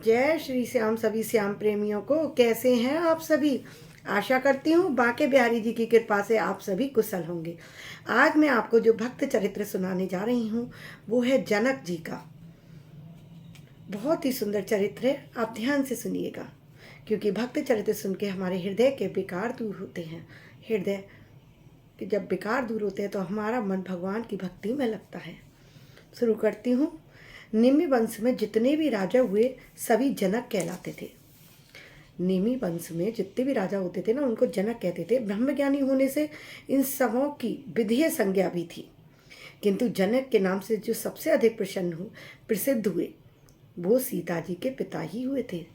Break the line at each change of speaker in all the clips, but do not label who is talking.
जय श्री श्याम सभी श्याम प्रेमियों को। कैसे हैं आप सभी? आशा करती हूँ बांके बिहारी जी की कृपा से आप सभी कुशल होंगे। आज मैं आपको जो भक्त चरित्र सुनाने जा रही हूँ वो है जनक जी का। बहुत ही सुंदर चरित्र है, आप ध्यान से सुनिएगा, क्योंकि भक्त चरित्र सुन के हमारे हृदय के विकार दूर होते हैं। हृदय के जब विकार दूर होते हैं तो हमारा मन भगवान की भक्ति में लगता है। शुरू करती हूँ। निमि वंश में जितने भी राजा हुए सभी जनक कहलाते थे। निमि वंश में जितने भी राजा होते थे ना, उनको जनक कहते थे। ब्रह्मज्ञानी होने से इन सबों की विधेय संज्ञा भी थी, किंतु जनक के नाम से जो सबसे अधिक प्रसिद्ध हुए वो सीता जी के पिता ही हुए थे।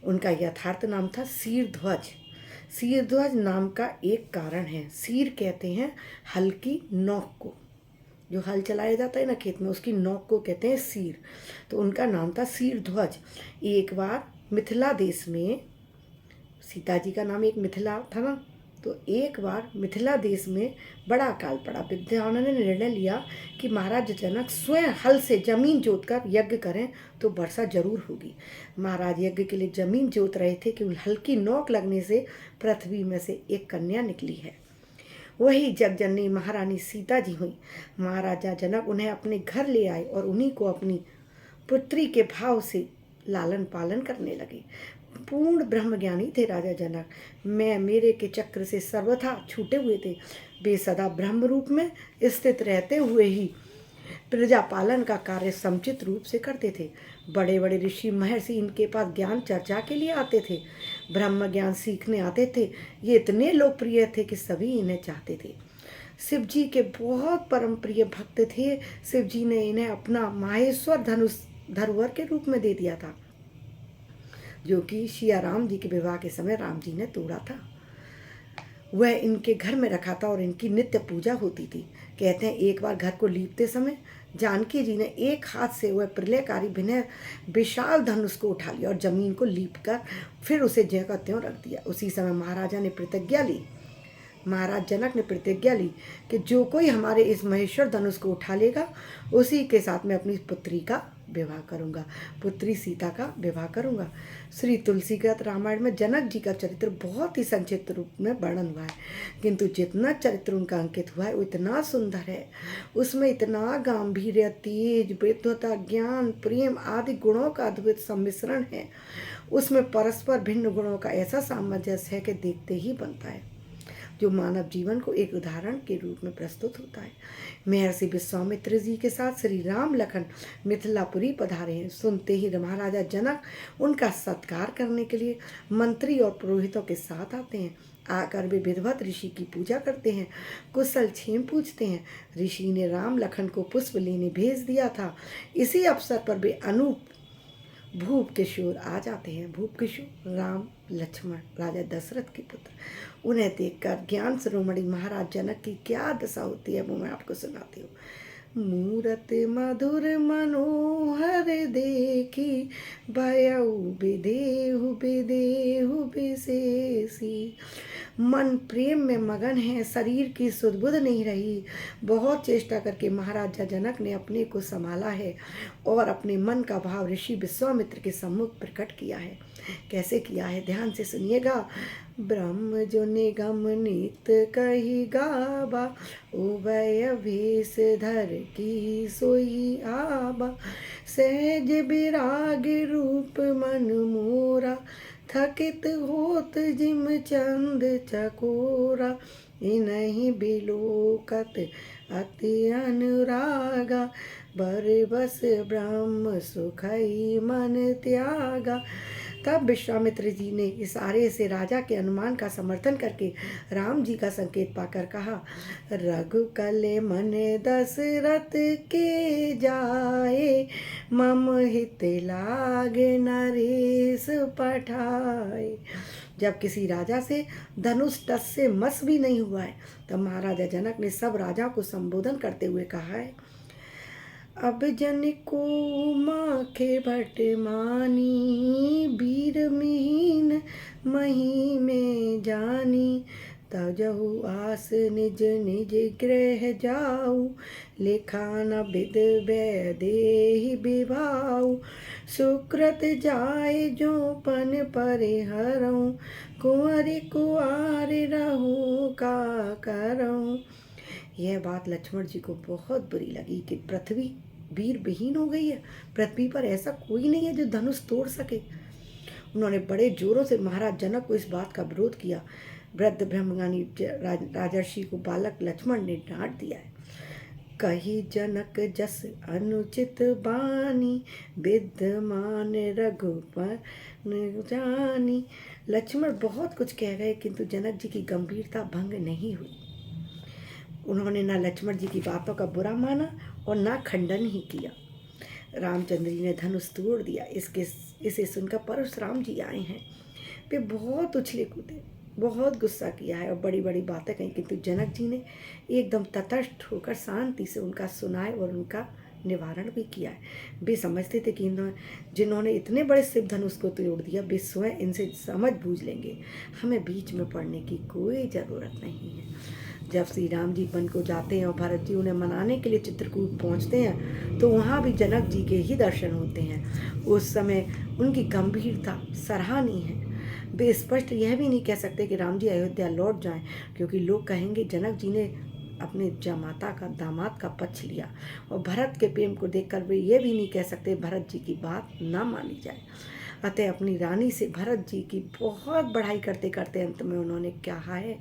उनका यथार्थ नाम था शीरध्वज। शीरध्वज नाम का एक कारण है। शीर कहते हैं हल्की नोक को, जो हल चलाया जाता है ना खेत में, उसकी नोक को कहते हैं शीर। तो उनका नाम था शीरध्वज। एक बार मिथिला देश में, सीता जी का नाम एक मिथिला था ना, तो एक बार मिथिला देश में बड़ा अकाल पड़ा। विद्वानों ने निर्णय लिया कि महाराज जनक स्वयं हल से जमीन जोतकर यज्ञ करें तो वर्षा जरूर होगी। महाराज यज्ञ के लिए जमीन जोत रहे थे कि हल्की नोक लगने से पृथ्वी में से एक कन्या निकली है। वही जगजननी महारानी सीता जी हुई। महाराजा जनक उन्हें अपने घर ले आए और उन्हीं को अपनी पुत्री के भाव से लालन पालन करने लगे। पूर्ण ब्रह्मज्ञानी थे राजा जनक। मैं मेरे के चक्र से सर्वथा छूटे हुए थे। वे सदा ब्रह्म रूप में स्थित रहते हुए ही प्रजा पालन का कार्य समुचित रूप से करते थे। बड़े बड़े ऋषि महर्षि इनके पास ज्ञान चर्चा के लिए आते थे, ब्रह्म ज्ञान सीखने आते थे। ये इतने लोकप्रिय थे कि सभी इन्हें चाहते थे। शिव जी के बहुत परम प्रिय भक्त थे। शिव जी ने इन्हें अपना माहेश्वर धनुष धरोहर के रूप में दे दिया था, जो कि सिया राम जी के विवाह के समय राम जी ने तोड़ा था। वह इनके घर में रखा था और इनकी नित्य पूजा होती थी। कहते हैं एक बार घर को लीपते समय जानकी जी ने एक हाथ से वह प्रलयकारी विनय विशाल धनुष को उठा लिया और जमीन को लीप कर फिर उसे ज्यों का त्यों रख दिया। उसी समय महाराजा ने प्रतिज्ञा ली, महाराज जनक ने प्रतिज्ञा ली कि जो कोई हमारे इस महेश्वर धनुष को उठा लेगा उसी के साथ मैं अपनी पुत्री का विवाह करूंगा, पुत्री सीता का विवाह करूंगा। श्री तुलसीगत रामायण में जनक जी का चरित्र बहुत ही संक्षिप्त रूप में वर्णन हुआ है, किंतु जितना चरित्र उनका अंकित हुआ है वो इतना सुंदर है। उसमें इतना गांभीर्य, तेज, विद्वता, ज्ञान, प्रेम आदि गुणों का अद्भुत सम्मिश्रण है। उसमें परस्पर भिन्न गुणों का ऐसा सामंजस्य है कि देखते ही बनता है, जो मानव जीवन को एक उदाहरण के रूप में प्रस्तुत होता है। महर्षि विश्वामित्र जी के साथ श्री राम लखन मिथिलापुरी पधारे हैं। सुनते ही महाराजा जनक उनका सत्कार करने के लिए मंत्री और पुरोहितों के साथ आते हैं। आकर वे विधिवत ऋषि की पूजा करते हैं, कुशल क्षेम पूछते हैं। ऋषि ने राम लखन को पुष्प लेने भेज दिया था। इसी अवसर पर वे अनूप भूप किशोर आ जाते हैं। भूप किशोर राम लक्ष्मण राजा दशरथ के पुत्र। उन्हें देखकर ज्ञान शिरोमणि महाराज जनक की क्या दशा होती है वो मैं आपको सुनाती हूँ। मूरत मधुर मनोहर देखी भयउ विदेहु विदेहु विशेषी। मन प्रेम में मगन है, शरीर की सुध-बुध नहीं रही। बहुत चेष्टा करके महाराजा जनक ने अपने को संभाला है और अपने मन का भाव ऋषि विश्वामित्र के सम्मुख प्रकट किया है। कैसे किया है ध्यान से सुनिएगा। ब्रह्म जो निगम नित कही गाबा, उभय भेष धर की सोई आबा। सहज विराग रूप मन मोरा, थकित होत जिम चंद चकोरा। इन्हीं बिलोकत अति अनुरागा, बरबस ब्रह्म सुखई मन त्यागा। तब विश्वामित्र जी ने इशारे से राजा के अनुमान का समर्थन करके राम जी का संकेत पाकर कहा, रघुकुल मन दशरथ के जाए, मम हित लाग नरेश पठाए। जब किसी राजा से धनुष टस से मस भी नहीं हुआ है तब महाराजा जनक ने सब राजाओं को संबोधन करते हुए कहा है, अब जन को माखे भट मानी, वीर मिहीन मही में जानी। तजहु आस निज निज गृह जाऊ, लेखा न बिद देहि विभाऊ, सुकृत जाय जो पन परिहरऊँ, कुंवर कुआर रहूँ का करऊँ। यह बात लक्ष्मण जी को बहुत बुरी लगी कि पृथ्वी वीर विहीन हो गई है, पृथ्वी पर ऐसा कोई नहीं है जो धनुष तोड़ सके। उन्होंने बड़े जोरों से महाराज जनक को इस बात का विरोध किया। वृद्ध ब्रह्मज्ञानी राजर्षि को बालक लक्ष्मण ने डांट दिया है। कही जनक जस अनुचित बानी, विद्यमान रघुपर जानी। लक्ष्मण बहुत कुछ कह गए किंतु जनक जी की गंभीरता भंग नहीं हुई। उन्होंने ना लक्ष्मण जी की बातों का बुरा माना और ना खंडन ही किया। रामचंद्र जी ने धनुष तोड़ दिया। इसे सुनकर परशुराम जी आए हैं। वे बहुत उछले कूदे, बहुत गुस्सा किया है और बड़ी बड़ी बातें कही, किंतु जनक जी ने एकदम तटस्थ होकर शांति से उनका सुनाए और उनका निवारण भी किया है। वे समझते थे कि जिन्होंने इतने बड़े शिव धनुष को तोड़ दिया, वे स्वयं इनसे समझ बूझ लेंगे, हमें बीच में पड़ने की कोई ज़रूरत नहीं है। जब श्री राम जी वन को जाते हैं और भरत जी उन्हें मनाने के लिए चित्रकूट पहुंचते हैं तो वहाँ भी जनक जी के ही दर्शन होते हैं। उस समय उनकी गंभीरता सराहनीय है। वे स्पष्ट यह भी नहीं कह सकते कि राम जी अयोध्या लौट जाएं, क्योंकि लोग कहेंगे जनक जी ने अपने जमाता का दामाद का पक्ष लिया। और भरत के प्रेम को देखकर वे ये भी नहीं कह सकते भरत जी की बात ना मानी जाए। अतः अपनी रानी से भरत जी की बहुत बढ़ाई करते करते अंत में उन्होंने कहा है,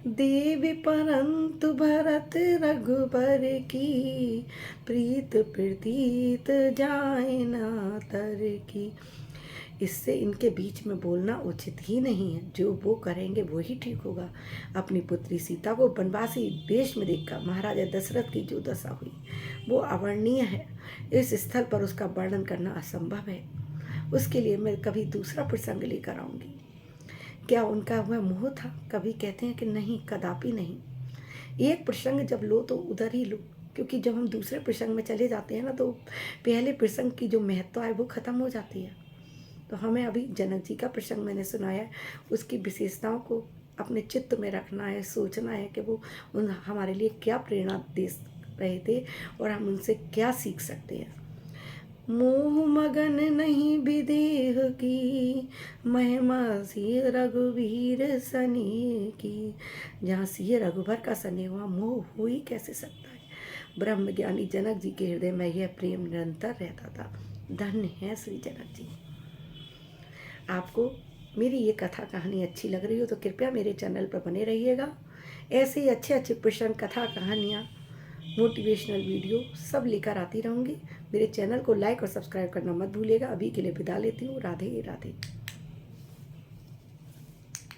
देवी परंतु भरत रघुबर की, प्रीत प्रतीत जाए ना तर की। इससे इनके बीच में बोलना उचित ही नहीं है। जो वो करेंगे वो ही ठीक होगा। अपनी पुत्री सीता को वनवासी देश में देखकर महाराजा दशरथ की जो दशा हुई वो अवर्णनीय है। इस स्थल पर उसका वर्णन करना असंभव है। उसके लिए मैं कभी दूसरा प्रसंग लेकर आऊँगी। क्या उनका वह मोह था? कभी कहते हैं कि नहीं, कदापि नहीं। एक प्रसंग जब लो तो उधर ही लो, क्योंकि जब हम दूसरे प्रसंग में चले जाते हैं ना तो पहले प्रसंग की जो महत्व है वो खत्म हो जाती है। तो हमें अभी जनक जी का प्रसंग मैंने सुनाया है, उसकी विशेषताओं को अपने चित्त में रखना है, सोचना है कि वो हमारे लिए क्या प्रेरणा दे रहे थे और हम उनसे क्या सीख सकते हैं। मोह मगन नहीं विदेह की, महिमा सिय रघुवीर सने की। जहाँ सिय रघुवर का सने हुआ, मोह हो ही कैसे सकता है। ब्रह्मज्ञानी जनक जी के हृदय में यह प्रेम निरंतर रहता था। धन्य है श्री जनक जी। आपको मेरी ये कथा कहानी अच्छी लग रही हो तो कृपया मेरे चैनल पर बने रहिएगा। ऐसे ही अच्छे अच्छे प्रसंग, कथा, कहानियाँ, मोटिवेशनल वीडियो सब लेकर आती रहूँगी। मेरे चैनल को लाइक और सब्सक्राइब करना मत भूलिएगा। अभी के लिए विदा लेती हूँ। राधे राधे।